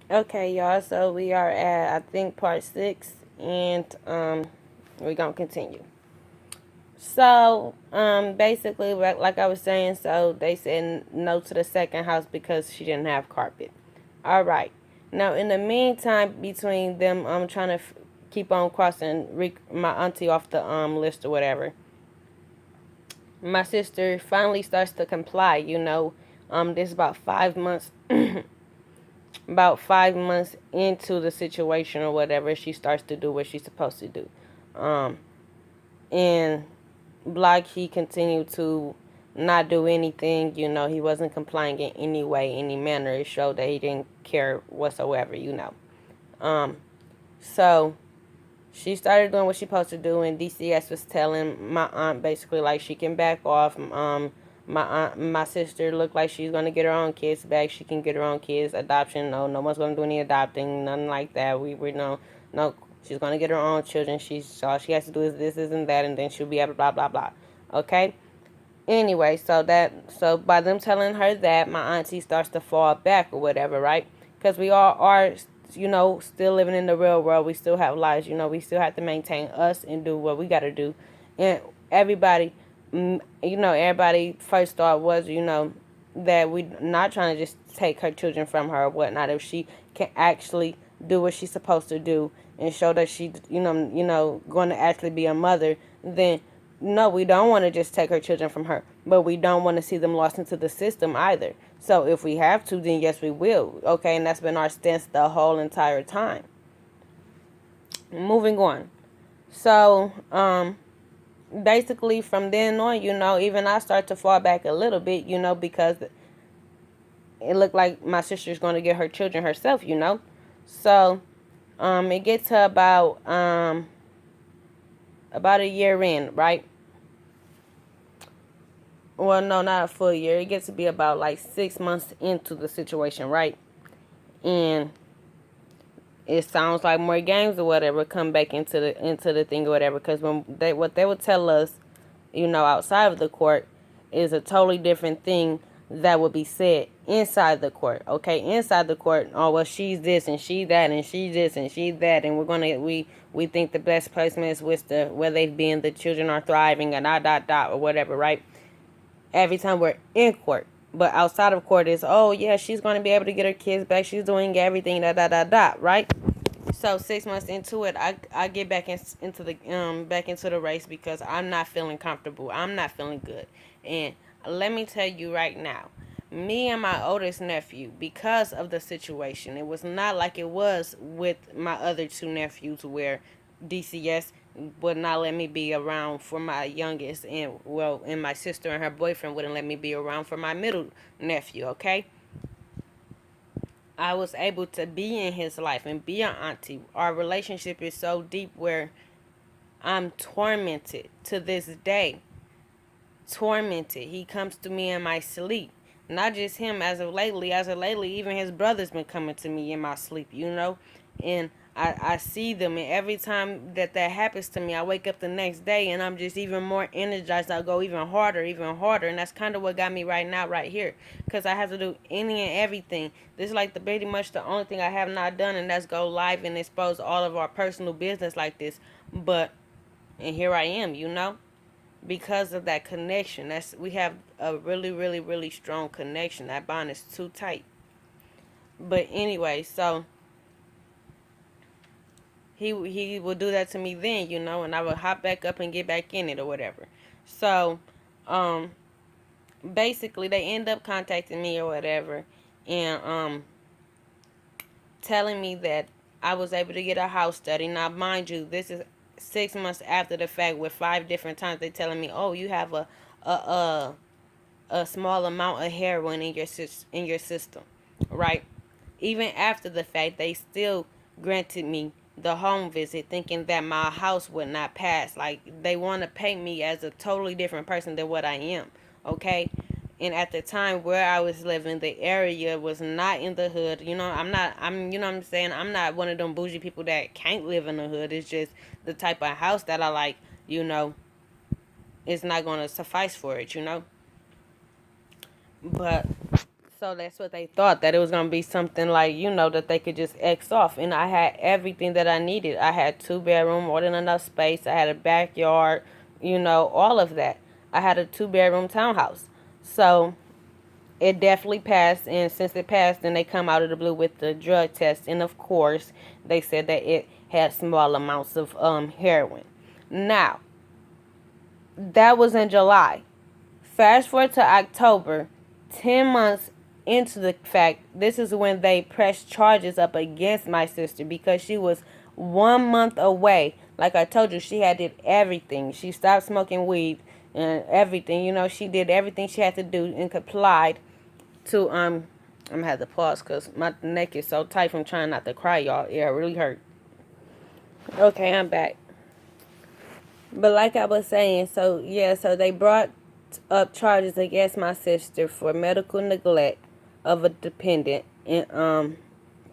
Okay, y'all. So we are at I think part 6, and we're gonna continue. So basically, like I was saying, so they said no to the second house because she didn't have carpet. All right. Now, in the meantime, between them, I'm trying to keep on crossing my auntie off the list or whatever. My sister finally starts to comply. This is about 5 months. About 5 months into the situation or whatever, she starts to do what she's supposed to do. Um, and Block, he continued to not do anything. He wasn't complying in any way, any manner. It showed that he didn't care whatsoever. So she started doing what she supposed to do, and DCS was telling my aunt basically like she can back off. My sister looked like she's gonna get her own kids back. She can get her own kids. Adoption, no, no one's gonna do any adopting, nothing like that. We no, no. She's gonna get her own children. All she has to do is this and that, and then she'll be able to blah blah blah. Okay. Anyway, so by them telling her that, my auntie starts to fall back or whatever, right? Because we all are, still living in the real world. We still have lives. We still have to maintain us and do what we got to do. And everybody, everybody first thought was, that we not trying to just take her children from her or whatnot. If she can actually do what she's supposed to do and show that she, going to actually be a mother, then no, we don't want to just take her children from her, but we don't want to see them lost into the system either. So if we have to, then yes, we will. Okay, and that's been our stance the whole entire time. Moving on. So, basically from then on, even I start to fall back a little bit, because it looked like my sister's going to get her children herself. So, it gets to about a year in, right? Well, no, not a full year. It gets to be about like 6 months into the situation, right? And it sounds like more games or whatever come back into the thing or whatever. Because what they would tell us, outside of the court, is a totally different thing that would be said inside the court. Okay, inside the court, oh well, she's this and she that and she's this and she's that, and we think the best placement is with where they've been, the children are thriving and dot or whatever, right? Every time we're in court. But outside of court is, oh yeah, she's going to be able to get her kids back. She's doing everything, right? So 6 months into it, I get into the race because I'm not feeling comfortable. I'm not feeling good. And let me tell you right now, me and my oldest nephew, because of the situation, it was not like it was with my other two nephews where DCS would not let me be around for my youngest, and my sister and her boyfriend wouldn't let me be around for my middle nephew. Okay, I was able to be in his life and be an auntie. Our relationship is so deep where I'm tormented to this day. Tormented. He comes to me in my sleep. Not just him. As of lately, even his brother's been coming to me in my sleep. And I see them, and every time that happens to me, I wake up the next day and I'm just even more energized. I go even harder, and that's kind of what got me right now, right here, because I have to do any and everything. This is like pretty much the only thing I have not done, and that's go live and expose all of our personal business like this. But and here I am. Because of that connection. We have a really, really, really strong connection. That bond is too tight. But anyway, so he will do that to me then, and I will hop back up and get back in it or whatever. So, um, basically they end up contacting me or whatever, and telling me that I was able to get a house study. Now, mind you, this is 6 months after the fact, with 5 different times they telling me, oh, you have a a a small amount of heroin in your system, right? Even after the fact, they still granted me the home visit, thinking that my house would not pass. Like, they want to paint me as a totally different person than what I am, okay? And at the time where I was living, the area was not in the hood. You know what I'm saying? I'm not one of them bougie people that can't live in the hood. It's just the type of house that I like, you know, it's not going to suffice for it. But So that's what they thought, that it was going to be something like, that they could just X off. And I had everything that I needed. I had 2 bedroom, more than enough space. I had a backyard, all of that. I had a 2 bedroom townhouse. So it definitely passed. And since it passed, then they come out of the blue with the drug test. And of course, they said that it had small amounts of heroin. Now, that was in July. Fast forward to October, 10 months into the fact, this is when they pressed charges up against my sister because she was 1 month away. Like I told you, she had did everything. She stopped smoking weed and everything. She did everything she had to do and complied to, I'm going to have to pause because my neck is so tight from trying not to cry, y'all. Yeah, it really hurt. Okay, I'm back. But like I was saying, so they brought up charges against my sister for medical neglect of a dependent in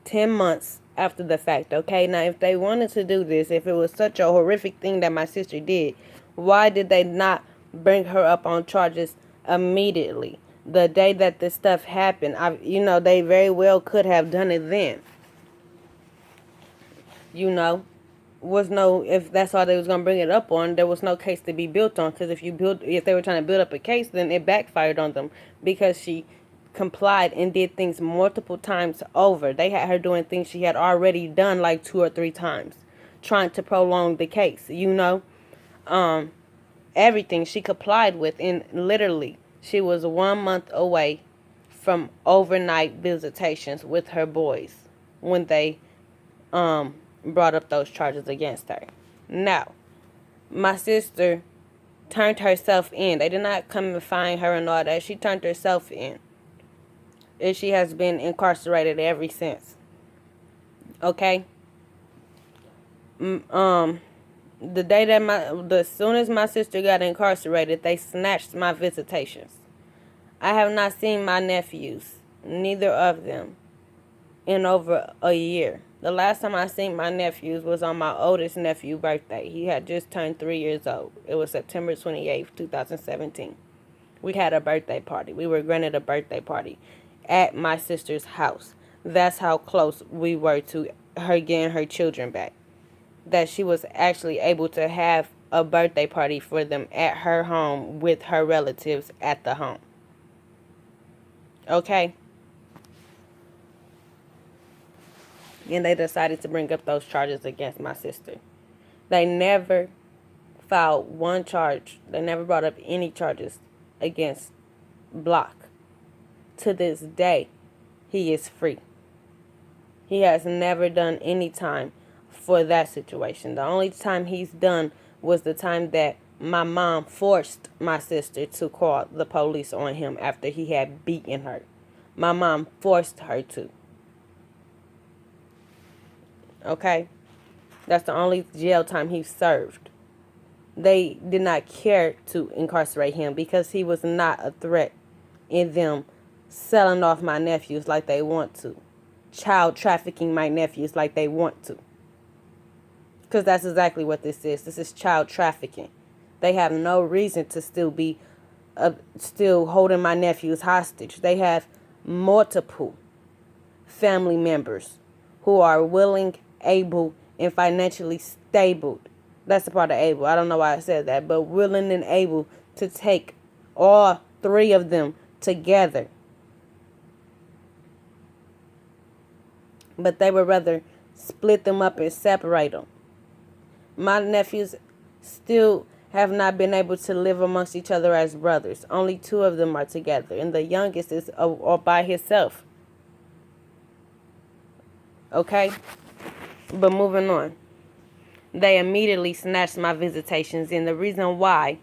10 months after the fact. Okay, now if they wanted to do this, if it was such a horrific thing that my sister did, why did they not bring her up on charges immediately? The day that this stuff happened, they very well could have done it then. Was no, if that's all they was gonna bring it up on, there was no case to be built on. Because if they were trying to build up a case, then it backfired on them because she complied and did things multiple times over. They had her doing things she had already done like 2 or 3 times, trying to prolong the case. Everything she complied with, and literally she was 1 month away from overnight visitations with her boys when they brought up those charges against her. Now, my sister turned herself in. They did not come and find her and all that. She turned herself in. And she has been incarcerated ever since. Okay? The day that as soon as my sister got incarcerated, they snatched my visitations. I have not seen my nephews, neither of them, in over a year. The last time I seen my nephews was on my oldest nephew's birthday. He had just turned 3 years old. It was September 28th, 2017. We had a birthday party. We were granted a birthday party at my sister's house. That's how close we were to her getting her children back. That she was actually able to have a birthday party for them at her home with her relatives at the home. Okay? And they decided to bring up those charges against my sister. They never filed one charge. They never brought up any charges against Block. To this day, he is free. He has never done any time for that situation. The only time he's done was the time that my mom forced my sister to call the police on him after he had beaten her. My mom forced her to. Okay? That's the only jail time he served. They did not care to incarcerate him because he was not a threat in them selling off my nephews like they want to. Child trafficking my nephews like they want to. Because that's exactly what this is. This is child trafficking. They have no reason to still holding my nephews hostage. They have multiple family members who are willing, able, and financially stable. That's the part of able. I don't know why I said that, but willing and able to take all 3 of them together. But they would rather split them up and separate them. My nephews still have not been able to live amongst each other as brothers. Only 2 of them are together, and the youngest is all by himself. Okay? But moving on. They immediately snatched my visitations, and the reason why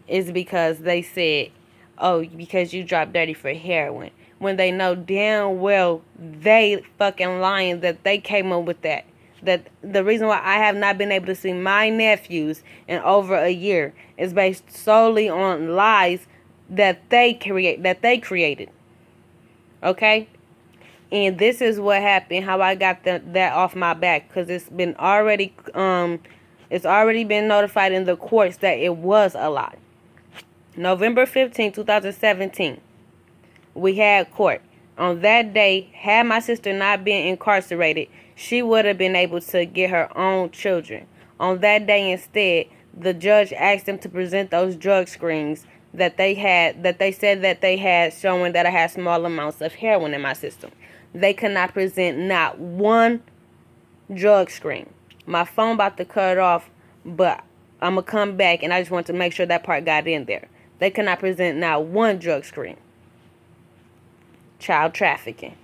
is because they said, oh, because you dropped dirty for heroin. When they know damn well they fucking lying that they came up with that. That the reason why I have not been able to see my nephews in over a year is based solely on lies that they created. Okay? And this is what happened, how I got that off my back, because it's already been notified in the courts that it was a lie. November 15, 2017 We had court. On that day, had my sister not been incarcerated, she would have been able to get her own children. On that day instead, the judge asked them to present those drug screens that they said that they had, showing that I had small amounts of heroin in my system. They could not present not one drug screen. My phone about to cut off, but I'm going to come back, and I just want to make sure that part got in there. They could not present not one drug screen. Child trafficking.